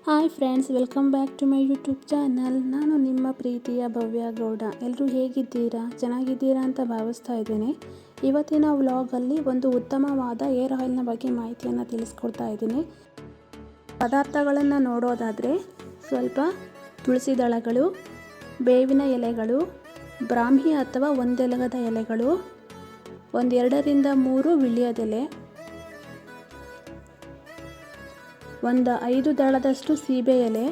Hi friends, welcome back to my YouTube channel. ನಾನು ನಿಮ್ಮ ಪ್ರೀತಿಯ ಭವ್ಯ ಗೌಡ. ಎಲ್ಲರೂ ಹೇಗಿದ್ದೀರಾ? ಚೆನ್ನಾಗಿದ್ದೀರಾ ಅಂತ ಭಾವಿಸ್ತಾ ಇದ್ದೀನಿ. ಇವತ್ತಿನ ವ್ಲಾಗಲ್ಲಿ ಒಂದು ಉತ್ತಮವಾದ ಏರ್ ಆಯಿಲ್ನ ಬಗ್ಗೆ ಮಾಹಿತಿಯನ್ನು ತಿಳಿಸ್ಕೊಡ್ತಾ ಇದ್ದೀನಿ. ಪದಾರ್ಥಗಳನ್ನು ನೋಡೋದಾದರೆ ಸ್ವಲ್ಪ ತುಳಸಿ ದಳಗಳು, ಬೇವಿನ ಎಲೆಗಳು, ಬ್ರಾಹ್ಮಿ ಅಥವಾ ಒಂದೆಲಗದ ಎಲೆಗಳು, 2ರಿಂದ 3 ವಿಳ್ಯದೆಲೆ, 5 ದಳದಷ್ಟು ಸೀಬೆ ಎಲೆ,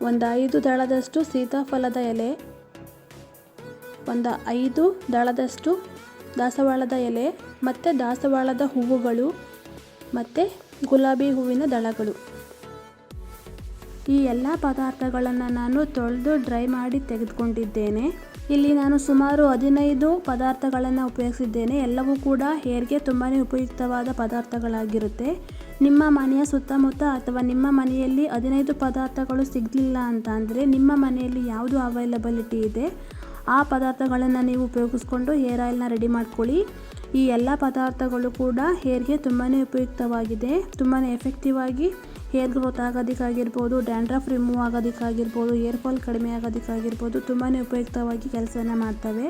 5 ದಳದಷ್ಟು ಸೀತಾಫಲದ ಎಲೆ, 5 ದಳದಷ್ಟು ದಾಸವಾಳದ ಎಲೆ ಮತ್ತು ದಾಸವಾಳದ ಹೂವುಗಳು ಮತ್ತು ಗುಲಾಬಿ ಹೂವಿನ ದಳಗಳು. ಈ ಎಲ್ಲ ಪದಾರ್ಥಗಳನ್ನು ನಾನು ತೊಳೆದು ಡ್ರೈ ಮಾಡಿ ತೆಗೆದುಕೊಂಡಿದ್ದೇನೆ. ಇಲ್ಲಿ ನಾನು ಸುಮಾರು 15 ಪದಾರ್ಥಗಳನ್ನು ಉಪಯೋಗಿಸಿದ್ದೇನೆ. ಎಲ್ಲವೂ ಕೂಡ ಹೇರ್ಗೆ ತುಂಬಾ ಉಪಯುಕ್ತವಾದ ಪದಾರ್ಥಗಳಾಗಿರುತ್ತೆ. ನಿಮ್ಮ ಮನೆಯ ಸುತ್ತಮುತ್ತ ಅಥವಾ ನಿಮ್ಮ ಮನೆಯಲ್ಲಿ 15 ಪದಾರ್ಥಗಳು ಸಿಗಲಿಲ್ಲ ಅಂತ ಅಂದರೆ ನಿಮ್ಮ ಮನೆಯಲ್ಲಿ ಯಾವುದು ಅವೈಲಬಿಲಿಟಿ ಇದೆ ಆ ಪದಾರ್ಥಗಳನ್ನು ನೀವು ಉಪಯೋಗಿಸ್ಕೊಂಡು ಹೇರ್ ಆಯಿಲ್ನ ರೆಡಿ ಮಾಡ್ಕೊಳ್ಳಿ. ಈ ಎಲ್ಲ ಪದಾರ್ಥಗಳು ಕೂಡ ಹೇರ್ಗೆ ತುಂಬಾ ಉಪಯುಕ್ತವಾಗಿದೆ. ತುಂಬಾ ಎಫೆಕ್ಟಿವ್ ಆಗಿ ಹೇರ್ ಗ್ರೋತ್ ಆಗೋದಕ್ಕಾಗಿರ್ಬೋದು, ಡ್ಯಾಂಡ್ರಫ್ ರಿಮೂವ್ ಆಗೋದಕ್ಕಾಗಿರ್ಬೋದು, ಹೇರ್ ಫಾಲ್ ಕಡಿಮೆ ಆಗೋದಕ್ಕಾಗಿರ್ಬೋದು ತುಂಬಾ ಉಪಯುಕ್ತವಾಗಿ ಕೆಲಸನ ಮಾಡ್ತವೆ.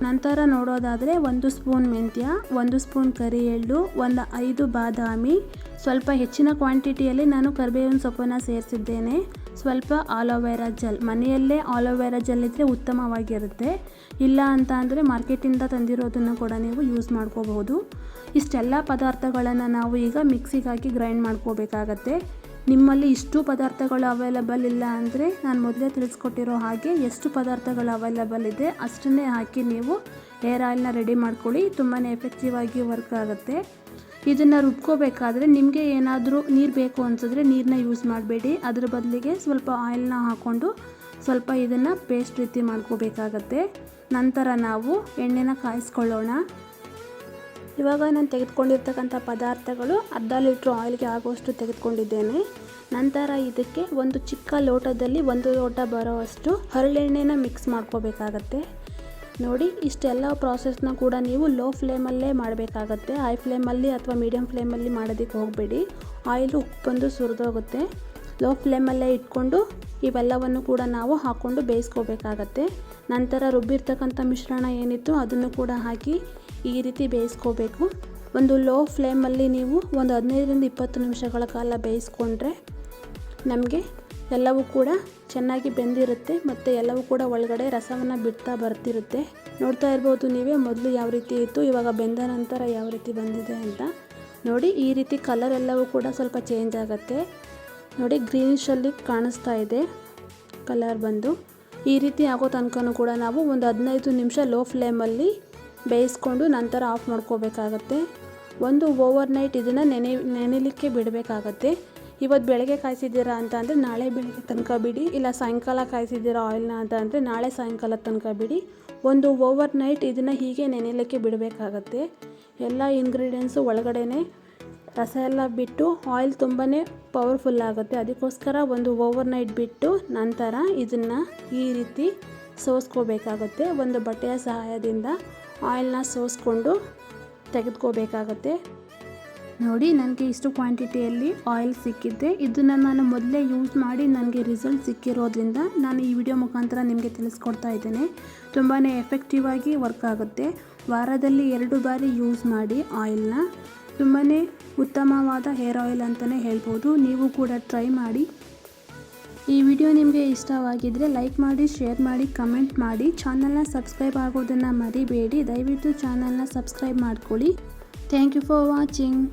ನಂತರ ನೋಡೋದಾದರೆ 1 ಸ್ಪೂನ್ ಮೆಂತ್ಯ, 1 ಸ್ಪೂನ್ ಕರಿ ಎಳ್ಳು, 5 ಬಾದಾಮಿ, ಸ್ವಲ್ಪ ಹೆಚ್ಚಿನ ಕ್ವಾಂಟಿಟಿಯಲ್ಲಿ ನಾನು ಕರಿಬೇವಿನ ಸೊಪ್ಪನ್ನು ಸೇರಿಸಿದ್ದೇನೆ. ಸ್ವಲ್ಪ ಆಲೋವೆರಾ ಜೆಲ್, ಮನೆಯಲ್ಲೇ ಆಲೋವೆರಾ ಜೆಲ್ ಇದ್ದರೆ ಉತ್ತಮವಾಗಿರುತ್ತೆ. ಇಲ್ಲ ಅಂತ ಅಂದರೆ ಮಾರ್ಕೆಟಿಂದ ತಂದಿರೋದನ್ನು ಕೂಡ ನೀವು ಯೂಸ್ ಮಾಡ್ಕೋಬಹುದು. ಇಷ್ಟೆಲ್ಲ ಪದಾರ್ಥಗಳನ್ನು ನಾವು ಈಗ ಮಿಕ್ಸಿಗೆ ಹಾಕಿ ಗ್ರೈಂಡ್ ಮಾಡ್ಕೋಬೇಕಾಗತ್ತೆ. ನಿಮ್ಮಲ್ಲಿ ಇಷ್ಟು ಪದಾರ್ಥಗಳು ಅವೈಲಬಲ್ ಇಲ್ಲ ಅಂದರೆ ನಾನು ಮೊದಲೇ ತಿಳಿಸ್ಕೊಟ್ಟಿರೋ ಹಾಗೆ ಎಷ್ಟು ಪದಾರ್ಥಗಳು ಅವೈಲಬಲ್ ಇದೆ ಅಷ್ಟನ್ನೇ ಹಾಕಿ ನೀವು ಹೇರ್ ಆಯಿಲ್ನ ರೆಡಿ ಮಾಡ್ಕೊಳ್ಳಿ. ತುಂಬಾ ಎಫೆಕ್ಟಿವ್ ಆಗಿ ವರ್ಕ್ ಆಗುತ್ತೆ. ಇದನ್ನು ರುಬ್ಕೋಬೇಕಾದ್ರೆ ನಿಮಗೆ ಏನಾದರೂ ನೀರು ಬೇಕು ಅನಿಸಿದ್ರೆ ನೀರನ್ನ ಯೂಸ್ ಮಾಡಬೇಡಿ. ಅದ್ರ ಬದಲಿಗೆ ಸ್ವಲ್ಪ ಆಯಿಲ್ನ ಹಾಕ್ಕೊಂಡು ಸ್ವಲ್ಪ ಇದನ್ನು ಪೇಸ್ಟ್ ರೀತಿ ಮಾಡ್ಕೋಬೇಕಾಗತ್ತೆ. ನಂತರ ನಾವು ಎಣ್ಣೆನ ಕಾಯಿಸ್ಕೊಳ್ಳೋಣ. ಇವಾಗ ನಾನು ತೆಗೆದುಕೊಂಡಿರ್ತಕ್ಕಂಥ ಪದಾರ್ಥಗಳು ಅರ್ಧ ಲೀಟ್ರ್ ಆಯಿಲ್ಗೆ ಆಗುವಷ್ಟು ತೆಗೆದುಕೊಂಡಿದ್ದೇನೆ. ನಂತರ ಇದಕ್ಕೆ ಒಂದು ಚಿಕ್ಕ ಲೋಟದಲ್ಲಿ 1 ಲೋಟ ಬರೋವಷ್ಟು ಹರಳೆಣ್ಣೆನ ಮಿಕ್ಸ್ ಮಾಡ್ಕೋಬೇಕಾಗತ್ತೆ. ನೋಡಿ, ಇಷ್ಟೆಲ್ಲ ಪ್ರಾಸೆಸ್ನ ಕೂಡ ನೀವು ಲೋ ಫ್ಲೇಮಲ್ಲೇ ಮಾಡಬೇಕಾಗತ್ತೆ. ಹೈ ಫ್ಲೇಮಲ್ಲಿ ಅಥವಾ ಮೀಡಿಯಮ್ ಫ್ಲೇಮಲ್ಲಿ ಮಾಡೋದಕ್ಕೆ ಹೋಗಬೇಡಿ. ಆಯಿಲು ಬಂದು ಸುರಿದೋಗುತ್ತೆ. ಲೋ ಫ್ಲೇಮಲ್ಲೇ ಇಟ್ಕೊಂಡು ಇವೆಲ್ಲವನ್ನು ಕೂಡ ನಾವು ಹಾಕ್ಕೊಂಡು ಬೇಯಿಸ್ಕೋಬೇಕಾಗತ್ತೆ. ನಂತರ ರುಬ್ಬಿರ್ತಕ್ಕಂಥ ಮಿಶ್ರಣ ಏನಿತ್ತು ಅದನ್ನು ಕೂಡ ಹಾಕಿ ಈ ರೀತಿ ಬೇಯಿಸ್ಕೋಬೇಕು. ಒಂದು ಲೋ ಫ್ಲೇಮಲ್ಲಿ ನೀವು ಒಂದು 15ರಿಂದ 20 ನಿಮಿಷಗಳ ಕಾಲ ಬೇಯಿಸ್ಕೊಂಡ್ರೆ ನಮಗೆ ಎಲ್ಲವೂ ಕೂಡ ಚೆನ್ನಾಗಿ ಬೆಂದಿರುತ್ತೆ ಮತ್ತು ಎಲ್ಲವೂ ಕೂಡ ಒಳಗಡೆ ರಸವನ್ನು ಬಿಡ್ತಾ ಬರ್ತಿರುತ್ತೆ. ನೋಡ್ತಾ ಇರ್ಬೋದು ನೀವೇ, ಮೊದಲು ಯಾವ ರೀತಿ ಇತ್ತು, ಇವಾಗ ಬೆಂದ ನಂತರ ಯಾವ ರೀತಿ ಬಂದಿದೆ ಅಂತ. ನೋಡಿ, ಈ ರೀತಿ ಕಲರ್ ಎಲ್ಲವೂ ಕೂಡ ಸ್ವಲ್ಪ ಚೇಂಜ್ ಆಗುತ್ತೆ. ನೋಡಿ, ಗ್ರೀನಿಶಲ್ಲಿ ಕಾಣಿಸ್ತಾ ಇದೆ ಕಲರ್ ಬಂದು. ಈ ರೀತಿ ಆಗೋ ತನಕನೂ ಕೂಡ ನಾವು ಒಂದು 15 ನಿಮಿಷ ಲೋ ಫ್ಲೇಮಲ್ಲಿ ಬೇಯಿಸ್ಕೊಂಡು ನಂತರ ಆಫ್ ಮಾಡ್ಕೋಬೇಕಾಗತ್ತೆ. ಒಂದು ಓವರ್ ನೈಟ್ ಇದನ್ನು ನೆನೆಲಿಕ್ಕೆ ಬಿಡಬೇಕಾಗತ್ತೆ. ಇವತ್ತು ಬೆಳಗ್ಗೆ ಕಾಯಿಸಿದ್ದೀರಾ ಅಂತ ಅಂದರೆ ನಾಳೆ ಬೆಳಗ್ಗೆ ತನಕ ಬಿಡಿ. ಇಲ್ಲ ಸಾಯಂಕಾಲ ಕಾಯಿಸಿದ್ದೀರಾ ಆಯಿಲ್ನ ಅಂತ ಅಂದರೆ ನಾಳೆ ಸಾಯಂಕಾಲ ತನಕ ಬಿಡಿ. ಒಂದು ಓವರ್ ನೈಟ್ ಇದನ್ನು ಹೀಗೆ ನೆನೆಯಲಿಕ್ಕೆ ಬಿಡಬೇಕಾಗತ್ತೆ. ಎಲ್ಲ ಇಂಗ್ರೀಡಿಯೆಂಟ್ಸು ಒಳಗಡೆ ರಸ ಎಲ್ಲ ಬಿಟ್ಟು ಆಯಿಲ್ ತುಂಬಾ ಪವರ್ಫುಲ್ ಆಗುತ್ತೆ. ಅದಕ್ಕೋಸ್ಕರ ಒಂದು ಓವರ್ ನೈಟ್ ಬಿಟ್ಟು ನಂತರ ಇದನ್ನು ಈ ರೀತಿ ಸೋಸ್ಕೋಬೇಕಾಗತ್ತೆ. ಒಂದು ಬಟ್ಟೆಯ ಸಹಾಯದಿಂದ ಆಯಿಲ್ನ ಸೋಸ್ಕೊಂಡು ತೆಗೆದುಕೋಬೇಕಾಗತ್ತೆ. ನೋಡಿ, ನನಗೆ ಇಷ್ಟು ಕ್ವಾಂಟಿಟಿಯಲ್ಲಿ ಆಯಿಲ್ ಸಿಕ್ಕಿದ್ದೆ. ಇದನ್ನು ನಾನು ಮೊದಲೇ ಯೂಸ್ ಮಾಡಿ ನನಗೆ ರಿಸಲ್ಟ್ ಸಿಕ್ಕಿರೋದ್ರಿಂದ ನಾನು ಈ ವಿಡಿಯೋ ಮುಖಾಂತರ ನಿಮಗೆ ತಿಳಿಸ್ಕೊಡ್ತಾ ಇದ್ದೇನೆ. ತುಂಬಾ ಎಫೆಕ್ಟಿವ್ ಆಗಿ ವರ್ಕ್ ಆಗುತ್ತೆ. ವಾರದಲ್ಲಿ 2 ಬಾರಿ ಯೂಸ್ ಮಾಡಿ ಆಯಿಲ್ನ. ತುಂಬಾ ಉತ್ತಮವಾದ ಹೇರ್ ಆಯಿಲ್ ಅಂತಲೇ ಹೇಳ್ಬೋದು. ನೀವು ಕೂಡ ಟ್ರೈ ಮಾಡಿ. ಈ ವಿಡಿಯೋ ನಿಮಗೆ ಇಷ್ಟವಾಗಿದ್ದರೆ ಲೈಕ್ ಮಾಡಿ, ಶೇರ್ ಮಾಡಿ, ಕಮೆಂಟ್ ಮಾಡಿ. ಚಾನಲ್ನ ಸಬ್ಸ್ಕ್ರೈಬ್ ಆಗೋದನ್ನು ಮರಿಬೇಡಿ. ದಯವಿಟ್ಟು ಚಾನಲ್ನ ಸಬ್ಸ್ಕ್ರೈಬ್ ಮಾಡ್ಕೊಳ್ಳಿ. Thank you for watching.